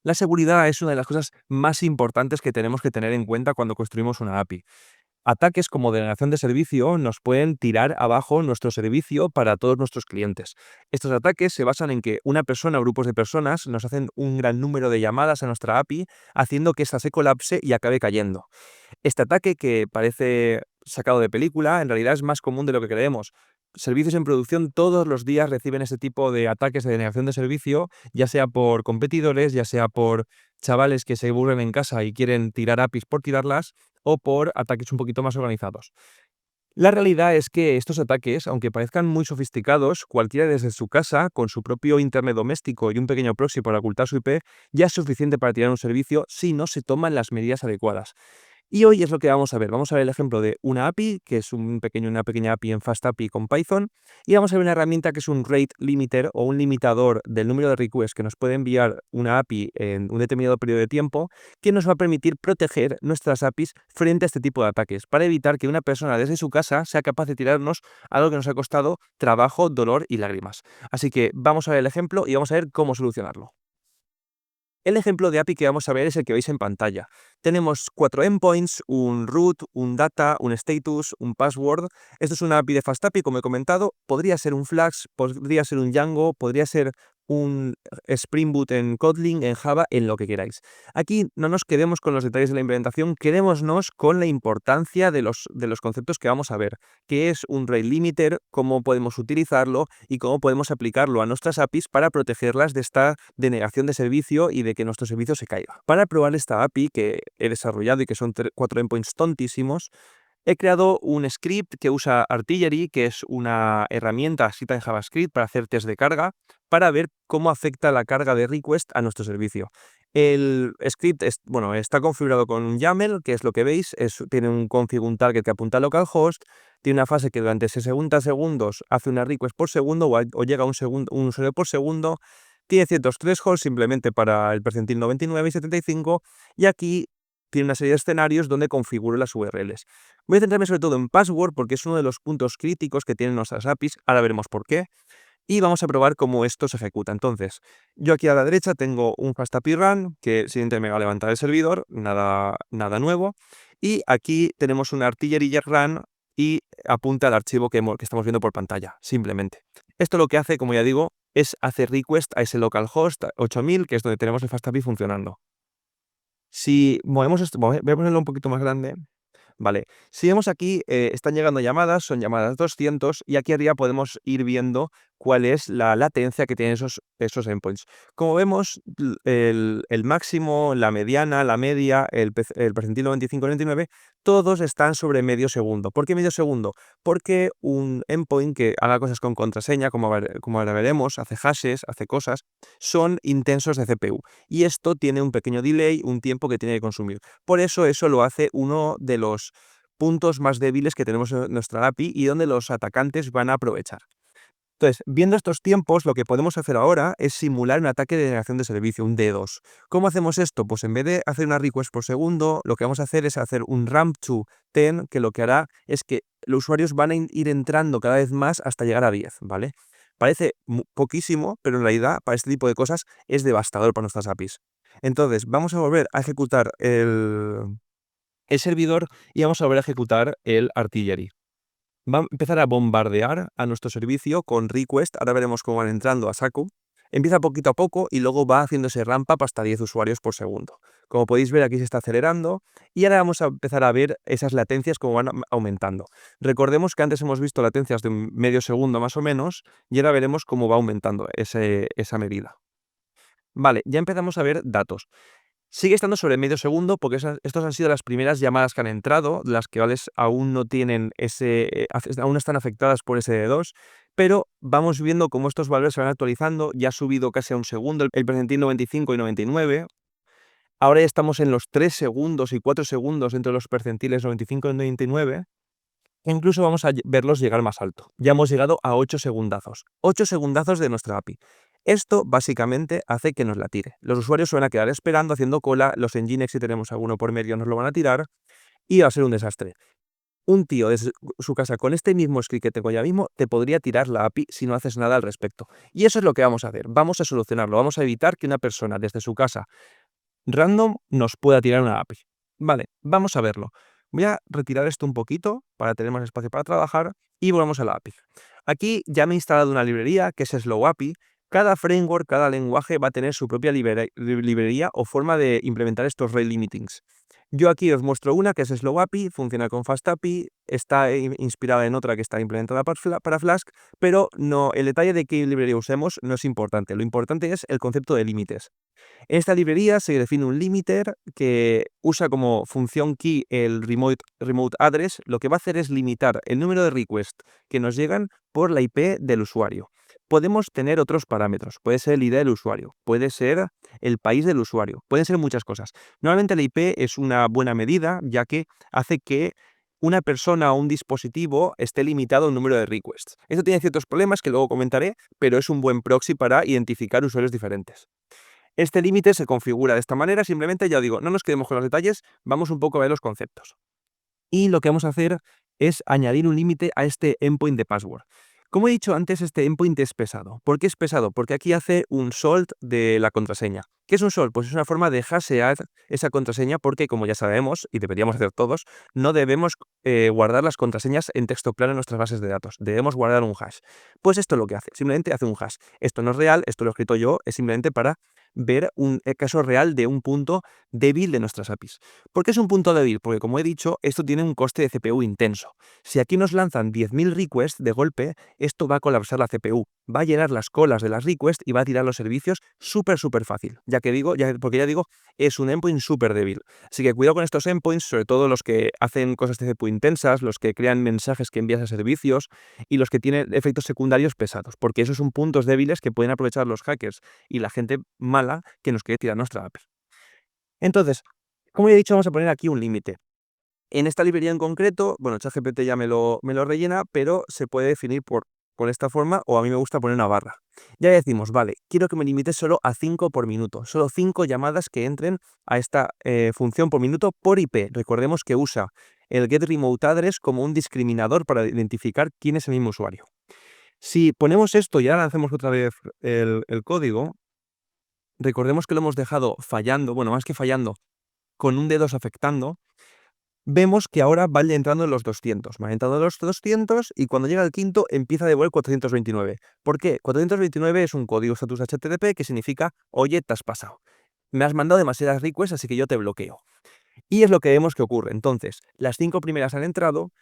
La seguridad es una de las cosas más importantes que tenemos que tener en cuenta cuando construimos una API. Ataques como denegación de servicio nos pueden tirar abajo nuestro servicio para todos nuestros clientes. Estos ataques se basan en que una persona o grupos de personas nos hacen un gran número de llamadas a nuestra API, haciendo que ésta se colapse y acabe cayendo. Este ataque, que parece sacado de película, en realidad es más común de lo que creemos. Servicios en producción todos los días reciben este tipo de ataques de denegación de servicio, ya sea por competidores, ya sea por chavales que se aburren en casa y quieren tirar APIs por tirarlas, o por ataques un poquito más organizados. La realidad es que estos ataques, aunque parezcan muy sofisticados, cualquiera desde su casa, con su propio internet doméstico y un pequeño proxy para ocultar su IP, ya es suficiente para tirar un servicio si no se toman las medidas adecuadas. Y hoy es lo que vamos a ver. Vamos a ver el ejemplo de una API, que es una pequeña API en FastAPI con Python, y vamos a ver una herramienta que es un rate limiter o un limitador del número de requests que nos puede enviar una API en un determinado periodo de tiempo, que nos va a permitir proteger nuestras APIs frente a este tipo de ataques, para evitar que una persona desde su casa sea capaz de tirarnos algo que nos ha costado trabajo, dolor y lágrimas. Así que vamos a ver el ejemplo y vamos a ver cómo solucionarlo. El ejemplo de API que vamos a ver es el que veis en pantalla. Tenemos 4 endpoints, un root, un data, un status, un password. Esto es una API de FastAPI, como he comentado. Podría ser un Flask, podría ser un Django, podría ser un Spring Boot en Kotlin, en Java, en lo que queráis. Aquí no nos quedemos con los detalles de la implementación, quedémonos con la importancia de los conceptos que vamos a ver, qué es un rate limiter, cómo podemos utilizarlo y cómo podemos aplicarlo a nuestras APIs para protegerlas de esta denegación de servicio y de que nuestro servicio se caiga. Para probar esta API que he desarrollado y que son 4 endpoints tontísimos, he creado un script que usa Artillery, que es una herramienta escrita en JavaScript para hacer test de carga, para ver cómo afecta la carga de request a nuestro servicio. El script está configurado con un YAML, que es lo que veis, tiene un config, un target que apunta a localhost, tiene una fase que durante 60 segundos hace una request por segundo o llega a un usuario por segundo, tiene ciertos thresholds simplemente para el percentil 99 y 75, y aquí tiene una serie de escenarios donde configuro las URLs. Voy a centrarme sobre todo en password porque es uno de los puntos críticos que tienen nuestras APIs, ahora veremos por qué, y vamos a probar cómo esto se ejecuta. Entonces, yo aquí a la derecha tengo un FastAPI Run, que siguiente me va a levantar el servidor, nada nuevo, y aquí tenemos una Artillery Run y apunta al archivo que estamos viendo por pantalla, simplemente. Esto lo que hace, como ya digo, es hacer request a ese localhost 8000, que es donde tenemos el FastAPI funcionando. Si movemos esto, voy a ponerlo un poquito más grande. Vale, si vemos aquí, están llegando llamadas, son llamadas 200, y aquí arriba podemos ir viendo cuál es la latencia que tienen esos endpoints. Como vemos, el máximo, la mediana, la media, el percentil 95 y 99, todos están sobre medio segundo. ¿Por qué medio segundo? Porque un endpoint que haga cosas con contraseña, como ahora veremos, hace hashes, hace cosas, son intensos de CPU. Y esto tiene un pequeño delay, un tiempo que tiene que consumir. Por eso lo hace uno de los puntos más débiles que tenemos en nuestra API y donde los atacantes van a aprovechar. Entonces, viendo estos tiempos, lo que podemos hacer ahora es simular un ataque de denegación de servicio, un DDoS. ¿Cómo hacemos esto? Pues en vez de hacer una request por segundo, lo que vamos a hacer es hacer un ramp to 10, que lo que hará es que los usuarios van a ir entrando cada vez más hasta llegar a 10, ¿vale? Parece poquísimo, pero en realidad para este tipo de cosas es devastador para nuestras APIs. Entonces, vamos a volver a ejecutar el servidor y vamos a volver a ejecutar el Artillery. Va a empezar a bombardear a nuestro servicio con request. Ahora veremos cómo van entrando a saco. Empieza poquito a poco y luego va haciéndose ramp up hasta 10 usuarios por segundo. Como podéis ver, aquí se está acelerando y ahora vamos a empezar a ver esas latencias como van aumentando. Recordemos que antes hemos visto latencias de un medio segundo más o menos, y ahora veremos cómo va aumentando esa medida. Vale, ya empezamos a ver datos. Sigue estando sobre medio segundo porque estos han sido las primeras llamadas que han entrado, las que aún no tienen aún están afectadas por ese D2, pero vamos viendo cómo estos valores se van actualizando. Ya ha subido casi a un segundo el percentil 95 y 99. Ahora ya estamos en los 3 segundos y 4 segundos entre los percentiles 95 y 99. E incluso vamos a verlos llegar más alto. Ya hemos llegado a 8 segundazos. 8 segundazos de nuestra API. Esto básicamente hace que nos la tire. Los usuarios se van a quedar esperando, haciendo cola, los Nginx, si tenemos alguno por medio, nos lo van a tirar y va a ser un desastre. un tío desde su casa con este mismo script que tengo ya mismo te podría tirar la API si no haces nada al respecto. Y eso es lo que vamos a hacer. Vamos a solucionarlo. Vamos a evitar que una persona desde su casa random nos pueda tirar una API. Vale, vamos a verlo. Voy a retirar esto un poquito para tener más espacio para trabajar y volvemos a la API. Aquí ya me he instalado una librería que es Slow API. Cada framework, cada lenguaje va a tener su propia librería o forma de implementar estos rate limitings. Yo aquí os muestro una que es Slow API, funciona con Fast API, está inspirada en otra que está implementada para Flask, pero no, el detalle de qué librería usemos no es importante. Lo importante es el concepto de límites. En esta librería se define un limiter que usa como función key el remote address. Lo que va a hacer es limitar el número de requests que nos llegan por la IP del usuario. Podemos tener otros parámetros. Puede ser el ID del usuario, puede ser el país del usuario, pueden ser muchas cosas. Normalmente la IP es una buena medida, ya que hace que una persona o un dispositivo esté limitado en número de requests. Esto tiene ciertos problemas que luego comentaré, pero es un buen proxy para identificar usuarios diferentes. Este límite se configura de esta manera, simplemente ya digo, no nos quedemos con los detalles, vamos un poco a ver los conceptos. Y lo que vamos a hacer es añadir un límite a este endpoint de password. Como he dicho antes, este endpoint es pesado. ¿Por qué es pesado? Porque aquí hace un salt de la contraseña. ¿Qué es un salt? Pues es una forma de hashear esa contraseña porque, como ya sabemos, y deberíamos hacer todos, no debemos guardar las contraseñas en texto plano en nuestras bases de datos. Debemos guardar un hash. Pues esto es lo que hace. Simplemente hace un hash. Esto no es real, esto lo he escrito yo, es simplemente para ver un caso real de un punto débil de nuestras APIs. ¿Por qué es un punto débil? Porque, como he dicho, esto tiene un coste de CPU intenso. Si aquí nos lanzan 10.000 requests de golpe, esto va a colapsar la CPU, va a llenar las colas de las requests y va a tirar los servicios súper fácil. Porque ya digo, es un endpoint súper débil. Así que cuidado con estos endpoints, sobre todo los que hacen cosas de CPU intensas, los que crean mensajes que envías a servicios y los que tienen efectos secundarios pesados, porque esos son puntos débiles que pueden aprovechar los hackers y la gente mala que nos quiere tirar nuestra API. Entonces, como ya he dicho, vamos a poner aquí un límite. En esta librería en concreto, bueno, ChatGPT ya me lo rellena, pero se puede definir por esta forma, o a mí me gusta poner una barra. Ya decimos, vale, quiero que me limite solo a 5 por minuto, solo 5 llamadas que entren a esta función por minuto por IP. Recordemos que usa el getRemoteAddress como un discriminador para identificar quién es el mismo usuario. Si ponemos esto y ahora hacemos otra vez el código, recordemos que lo hemos dejado fallando, bueno, más que fallando, con un D2 afectando. Vemos que ahora va entrando en los 200. Va entrando en los 200 y cuando llega al quinto empieza a devolver 429. ¿Por qué? 429 es un código status HTTP que significa, oye, te has pasado. Me has mandado demasiadas requests, así que yo te bloqueo. Y es lo que vemos que ocurre. Entonces, las 5 primeras han entrado,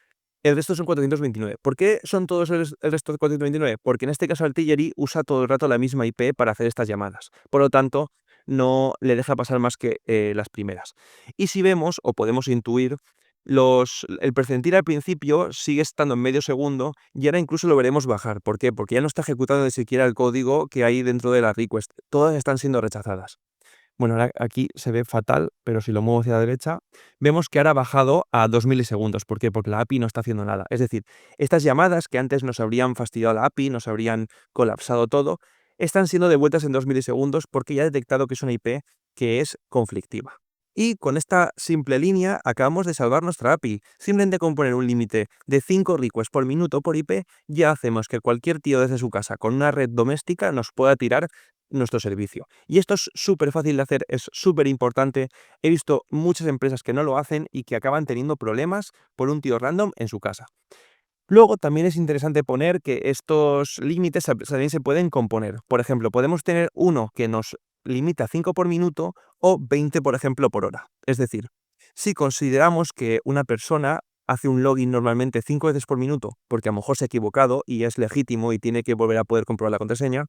el resto son 429. ¿Por qué son todos el resto de 429? Porque en este caso Artillery usa todo el rato la misma IP para hacer estas llamadas. Por lo tanto, no le deja pasar más que las primeras. Y si vemos, o podemos intuir, el percentil al principio sigue estando en medio segundo y ahora incluso lo veremos bajar. ¿Por qué? Porque ya no está ejecutando ni siquiera el código que hay dentro de la request. Todas están siendo rechazadas. Bueno, ahora aquí se ve fatal, pero si lo muevo hacia la derecha, vemos que ahora ha bajado a 2 milisegundos. ¿Por qué? Porque la API no está haciendo nada. Es decir, estas llamadas que antes nos habrían fastidiado la API, nos habrían colapsado todo, están siendo devueltas en 2 milisegundos porque ya ha detectado que es una IP que es conflictiva. Y con esta simple línea acabamos de salvar nuestra API. Simplemente con poner un límite de 5 requests por minuto por IP, ya hacemos que cualquier tío desde su casa con una red doméstica nos pueda tirar nuestro servicio. Y esto es súper fácil de hacer, es súper importante. He visto muchas empresas que no lo hacen y que acaban teniendo problemas por un tío random en su casa. Luego también es interesante poner que estos límites también se pueden componer. Por ejemplo, podemos tener uno que nos limita 5 por minuto o 20, por ejemplo, por hora. Es decir, si consideramos que una persona hace un login normalmente 5 veces por minuto, porque a lo mejor se ha equivocado y es legítimo y tiene que volver a poder comprobar la contraseña,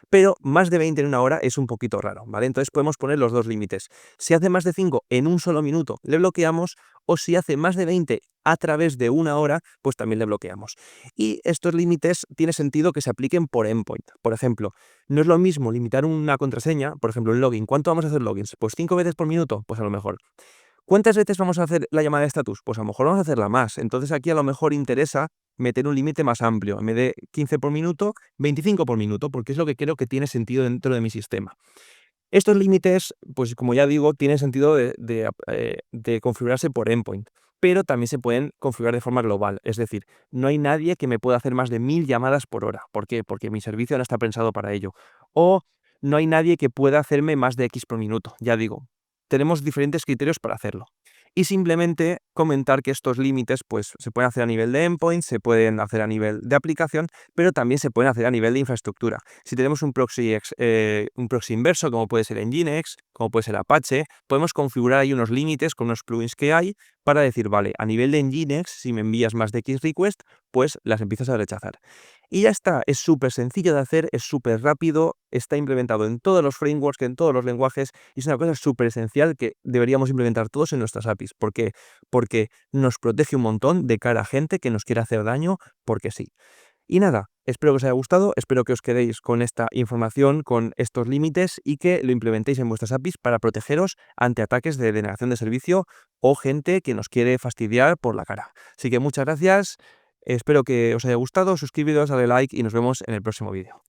pero más de 20 en una hora es un poquito raro, ¿vale? Entonces podemos poner los dos límites. Si hace más de 5 en un solo minuto, le bloqueamos, o si hace más de 20 a través de una hora, pues también le bloqueamos. Y estos límites tiene sentido que se apliquen por endpoint. Por ejemplo, no es lo mismo limitar una contraseña, por ejemplo, un login. ¿Cuánto vamos a hacer logins? Pues 5 veces por minuto, pues a lo mejor. ¿Cuántas veces vamos a hacer la llamada de estatus? Pues a lo mejor vamos a hacerla más. Entonces aquí a lo mejor interesa meter un límite más amplio. En vez de 15 por minuto, 25 por minuto, porque es lo que creo que tiene sentido dentro de mi sistema. Estos límites, pues como ya digo, tienen sentido de configurarse por endpoint. pero también se pueden configurar de forma global. Es decir, no hay nadie que me pueda hacer más de 1000 llamadas por hora. ¿Por qué? Porque mi servicio no está pensado para ello. O no hay nadie que pueda hacerme más de X por minuto. Ya digo, tenemos diferentes criterios para hacerlo. Y simplemente comentar que estos límites pues, se pueden hacer a nivel de endpoint, se pueden hacer a nivel de aplicación, pero también se pueden hacer a nivel de infraestructura. Si tenemos un proxy inverso, como puede ser Nginx, como puede ser Apache, podemos configurar ahí unos límites con unos plugins que hay para decir, vale, a nivel de Nginx, si me envías más de X request, pues las empiezas a rechazar. Y ya está, es súper sencillo de hacer, es súper rápido, está implementado en todos los frameworks, en todos los lenguajes, y es una cosa súper esencial que deberíamos implementar todos en nuestras APIs. ¿Por qué? Porque nos protege un montón de cara a gente que nos quiere hacer daño, porque sí. Y nada, espero que os haya gustado, espero que os quedéis con esta información, con estos límites y que lo implementéis en vuestras APIs para protegeros ante ataques de denegación de servicio o gente que nos quiere fastidiar por la cara. Así que muchas gracias, espero que os haya gustado, suscribiros, dale like y nos vemos en el próximo vídeo.